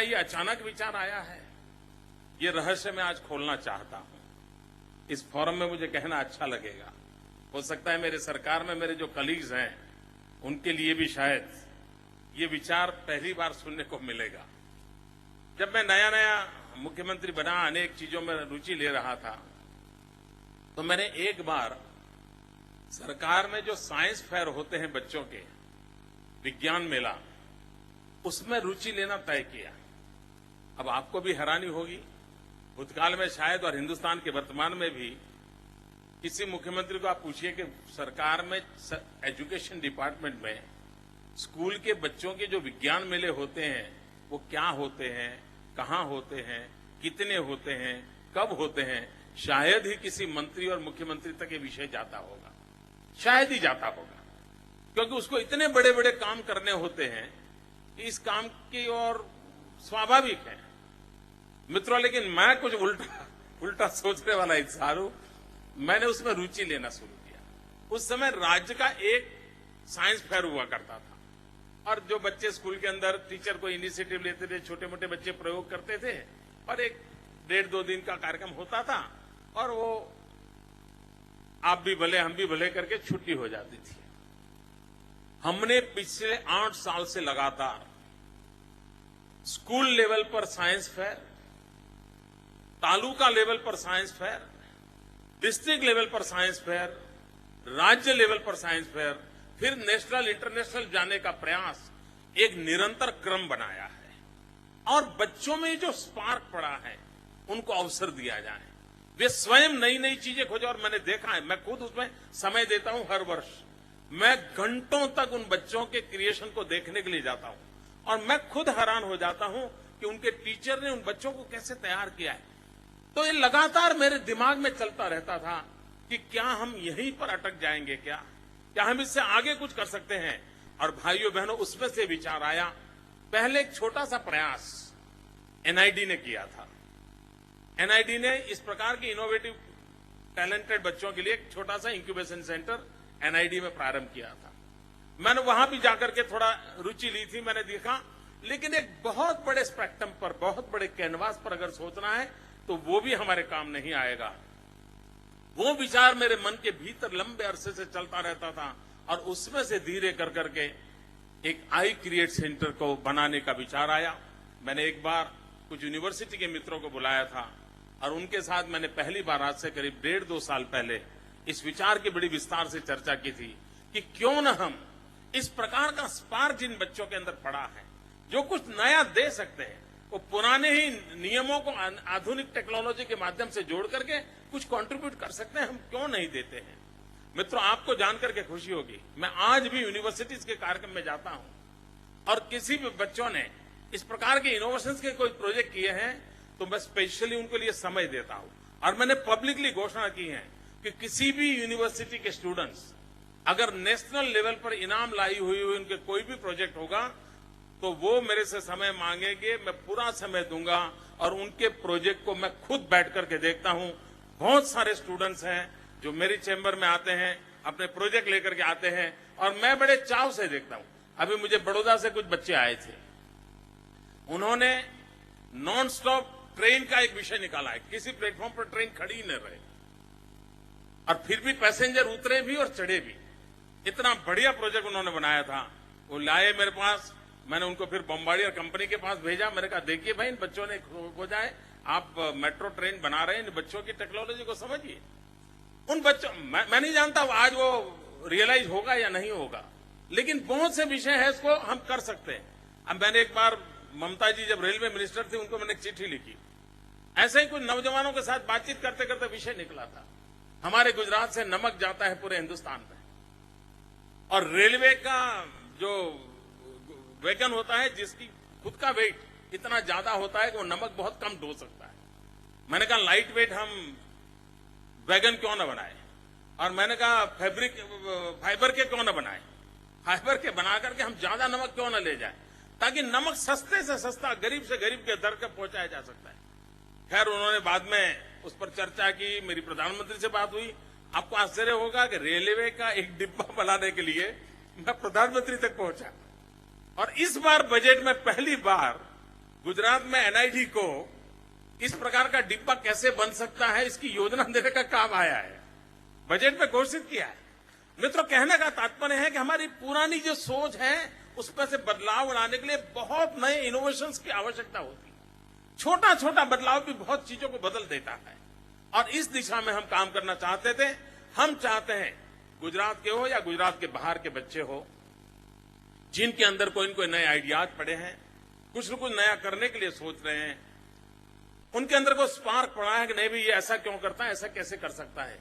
ये अचानक विचार आया है? ये रहस्य मैं आज खोलना चाहता हूं। इस फोरम में मुझे कहना अच्छा लगेगा। हो सकता है मेरे सरकार में मेरे जो कलीग्स हैं उनके लिए भी शायद ये विचार पहली बार सुनने को मिलेगा। जब मैं नया नया मुख्यमंत्री बना, अनेक चीजों में रुचि ले रहा था, तो मैंने एक बार सरकार में जो साइंस फेयर होते हैं बच्चों के, विज्ञान मेला, उसमें रुचि लेना तय किया। अब आपको भी हैरानी होगी, भूतकाल में शायद और हिंदुस्तान के वर्तमान में भी किसी मुख्यमंत्री को आप पूछिए कि सरकार में एजुकेशन डिपार्टमेंट में स्कूल के बच्चों के जो विज्ञान मेले होते हैं वो क्या होते हैं, कहां होते हैं, कितने होते हैं, कब होते हैं, शायद ही किसी मंत्री और मुख्यमंत्री तक ये विषय जाता होगा, शायद ही जाता होगा, क्योंकि उसको इतने बड़े बड़े काम करने होते हैं कि इस काम की ओर स्वाभाविक है। मित्रों, लेकिन मैं कुछ उल्टा सोचने वाला इंसान हूं। मैंने उसमें रुचि लेना शुरू किया। उस समय राज्य का एक साइंस फेयर हुआ करता था और जो बच्चे स्कूल के अंदर टीचर को इनिशिएटिव लेते थे, छोटे मोटे बच्चे प्रयोग करते थे और एक 1.5-2 दिन का कार्यक्रम होता था और वो आप भी भले हम भी भले करके छुट्टी हो जाती थी। हमने पिछले 8 साल से लगातार स्कूल लेवल पर साइंस फेयर, तालुका लेवल पर साइंस फेयर, डिस्ट्रिक्ट लेवल पर साइंस फेयर, राज्य लेवल पर साइंस फेयर, फिर नेशनल इंटरनेशनल जाने का प्रयास एक निरंतर क्रम बनाया है। और बच्चों में जो स्पार्क पड़ा है उनको अवसर दिया जाए, वे स्वयं नई नई चीजें खोजें। और मैंने देखा है, मैं खुद उसमें समय देता हूं हर वर्ष। मैं घंटों तक उन बच्चों के क्रिएशन को देखने के लिए जाता हूं और मैं खुद हैरान हो जाता हूं कि उनके टीचर ने उन बच्चों को कैसे तैयार किया है। तो ये लगातार मेरे दिमाग में चलता रहता था कि क्या हम यहीं पर अटक जाएंगे, क्या हम इससे आगे कुछ कर सकते हैं। और भाइयों बहनों, उसमें से विचार आया। पहले एक छोटा सा प्रयास एनआईडी ने किया था। एनआईडी ने इस प्रकार की इनोवेटिव टैलेंटेड बच्चों के लिए एक छोटा सा इंक्यूबेशन सेंटर एनआईडी में प्रारंभ किया था। मैंने वहां भी जाकर के थोड़ा रुचि ली थी। मैंने देखा, लेकिन एक बहुत बड़े स्पेक्ट्रम पर, बहुत बड़े कैनवास पर अगर सोचना है तो वो भी हमारे काम नहीं आएगा। वो विचार मेरे मन के भीतर लंबे अरसे से चलता रहता था और उसमें से धीरे कर करके एक आई क्रिएट सेंटर को बनाने का विचार आया। मैंने एक बार कुछ यूनिवर्सिटी के मित्रों को बुलाया था और उनके साथ मैंने पहली बार आज से करीब 1.5-2 साल पहले इस विचार की बड़ी विस्तार से चर्चा की थी कि क्यों न हम इस प्रकार का स्पार्क जिन बच्चों के अंदर पड़ा है, जो कुछ नया दे सकते हैं, वो पुराने ही नियमों को आधुनिक टेक्नोलॉजी के माध्यम से जोड़ करके कुछ कंट्रीब्यूट कर सकते हैं, हम क्यों नहीं देते हैं। मित्रों, आपको जानकर के खुशी होगी, मैं आज भी यूनिवर्सिटीज के कार्यक्रम में जाता हूं और किसी भी बच्चों ने इस प्रकार के इनोवेशंस के कोई प्रोजेक्ट किए हैं तो मैं स्पेशली उनके लिए समय देता हूं। और मैंने पब्लिकली घोषणा की है कि किसी भी यूनिवर्सिटी के स्टूडेंट्स अगर नेशनल लेवल पर इनाम लाई हुई उनके कोई भी प्रोजेक्ट होगा तो वो मेरे से समय मांगेंगे, मैं पूरा समय दूंगा और उनके प्रोजेक्ट को मैं खुद बैठ करके देखता हूं। बहुत सारे स्टूडेंट्स हैं जो मेरी चैम्बर में आते हैं, अपने प्रोजेक्ट लेकर के आते हैं और मैं बड़े चाव से देखता हूं। अभी मुझे बड़ौदा से कुछ बच्चे आए थे, उन्होंने नॉन स्टॉप ट्रेन का एक विषय निकाला है। किसी प्लेटफॉर्म पर ट्रेन खड़ी ही न रहे और फिर भी पैसेंजर उतरे भी और चढ़े भी। इतना बढ़िया प्रोजेक्ट उन्होंने बनाया था। वो लाए मेरे पास, मैंने उनको फिर बम्बार्डियर कंपनी के पास भेजा। मैंने कहा, देखिए भाई, इन बच्चों ने खोजा है, आप मेट्रो ट्रेन बना रहे हैं, इन बच्चों की टेक्नोलॉजी को समझिए। उन बच्चों, मैं नहीं जानता आज वो रियलाइज होगा या नहीं होगा, लेकिन बहुत से विषय है इसको हम कर सकते हैं। अब मैंने एक बार, ममता जी जब रेलवे मिनिस्टर थी, उनको मैंने एक चिट्ठी लिखी। ऐसे ही कुछ नौजवानों के साथ बातचीत करते करते विषय निकला था, हमारे गुजरात से नमक जाता है पूरे हिंदुस्तान में और रेलवे का जो वैगन होता है जिसकी खुद का वेट इतना ज्यादा होता है कि वो नमक बहुत कम ढो सकता है। मैंने कहा, लाइट वेट हम वैगन क्यों न बनाए, और मैंने कहा फाइबर के क्यों न बनाए, फाइबर के बना करके हम ज्यादा नमक क्यों न ले जाए, ताकि नमक सस्ते से सस्ता, गरीब से गरीब के दर तक पहुंचाया जा सकता है। खैर, उन्होंने बाद में उस पर चर्चा की, मेरी प्रधानमंत्री से बात हुई। आपको आश्चर्य होगा कि रेलवे का एक डिब्बा बनाने के लिए मैं प्रधानमंत्री तक पहुंचा और इस बार बजट में पहली बार गुजरात में एनआईटी को इस प्रकार का डिब्बा कैसे बन सकता है, इसकी योजना देने का काम आया है, बजट में घोषित किया है। मित्रों, कहने का तात्पर्य है कि हमारी पुरानी जो सोच है उसमें से बदलाव लाने के लिए बहुत नए इनोवेशंस की आवश्यकता होती है। छोटा छोटा बदलाव भी बहुत चीजों को बदल देता है और इस दिशा में हम काम करना चाहते थे। हम चाहते हैं गुजरात के हो या गुजरात के बाहर के बच्चे हो, जिनके अंदर कोई न कोई नए आइडियाज पड़े हैं, कुछ न कुछ नया करने के लिए सोच रहे हैं, उनके अंदर को स्पार्क पड़ा है कि नहीं भाई ये ऐसा क्यों करता है, ऐसा कैसे कर सकता है,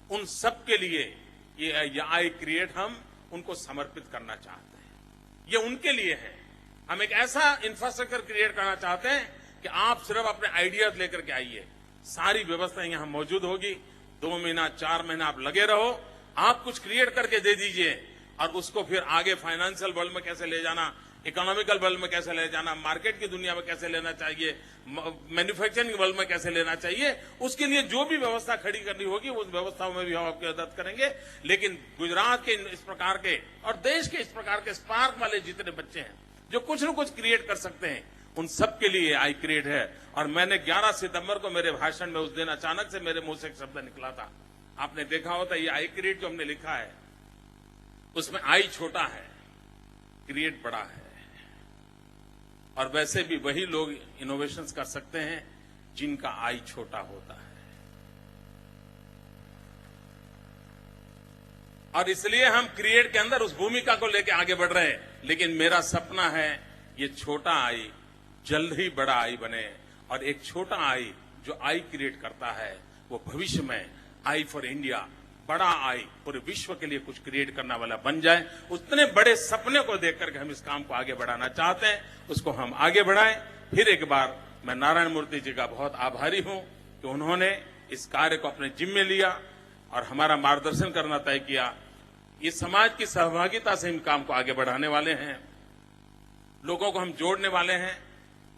उन सब के लिए ये आई क्रिएट हम उनको समर्पित करना चाहते हैं। ये उनके लिए है। हम एक ऐसा इंफ्रास्ट्रक्चर क्रिएट करना चाहते हैं कि आप सिर्फ अपने आइडियाज लेकर के आइए, सारी व्यवस्था यहां मौजूद होगी। 2 महीना 4 महीना आप लगे रहो, आप कुछ क्रिएट करके दे दीजिए और उसको फिर आगे फाइनेंशियल वर्ल्ड में कैसे ले जाना, इकोनॉमिकल वर्ल्ड में कैसे ले जाना, मार्केट की दुनिया में कैसे लेना चाहिए, मैन्युफैक्चरिंग वर्ल्ड में कैसे लेना चाहिए, उसके लिए जो भी व्यवस्था खड़ी करनी होगी उस व्यवस्थाओं में भी हम आपकी मदद करेंगे। लेकिन गुजरात के इस प्रकार के और देश के इस प्रकार के स्पार्क वाले जितने बच्चे हैं जो कुछ न कुछ क्रिएट कर सकते हैं, उन सब के लिए आई क्रिएट है। और मैंने 11 सितंबर को मेरे भाषण में उस दिन अचानक से मेरे मुंह से एक शब्द निकला था, आपने देखा होता, ये आई क्रिएट जो हमने लिखा है उसमें आई छोटा है, क्रिएट बड़ा है। और वैसे भी वही लोग इनोवेशंस कर सकते हैं जिनका आई छोटा होता है। और इसलिए हम क्रिएट के अंदर उस भूमिका को लेकर आगे बढ़ रहे हैं। लेकिन मेरा सपना है ये छोटा आई जल्द ही बड़ा आई बने और एक छोटा आई जो आई क्रिएट करता है वो भविष्य में आई फॉर इंडिया, बड़ा आई पूरे विश्व के लिए कुछ क्रिएट करने वाला बन जाए। उतने बड़े सपने को देख करके हम इस काम को आगे बढ़ाना चाहते हैं, उसको हम आगे बढ़ाएं। फिर एक बार मैं नारायण मूर्ति जी का बहुत आभारी हूं कि उन्होंने इस कार्य को अपने जिम्मे लिया और हमारा मार्गदर्शन करना तय किया। ये समाज की सहभागिता से इन काम को आगे बढ़ाने वाले हैं, लोगों को हम जोड़ने वाले हैं,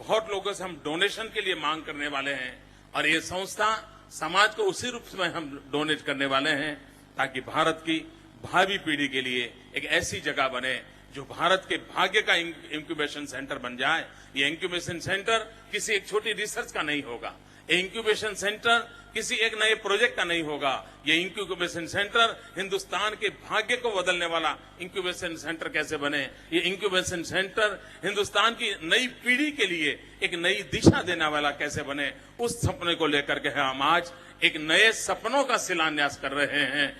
बहुत लोगों से हम डोनेशन के लिए मांग करने वाले हैं और ये संस्था समाज को उसी रूप में हम डोनेट करने वाले हैं ताकि भारत की भावी पीढ़ी के लिए एक ऐसी जगह बने जो भारत के भाग्य का इंक्यूबेशन सेंटर बन जाए। ये इंक्यूबेशन सेंटर किसी एक छोटी रिसर्च का नहीं होगा, ये इंक्यूबेशन सेंटर किसी एक नए प्रोजेक्ट का नहीं होगा, ये इंक्यूबेशन सेंटर हिंदुस्तान के भाग्य को बदलने वाला इंक्यूबेशन सेंटर कैसे बने, ये इंक्यूबेशन सेंटर हिंदुस्तान की नई पीढ़ी के लिए एक नई दिशा देने वाला कैसे बने, उस सपने को लेकर के हम आज एक नए सपनों का शिलान्यास कर रहे हैं।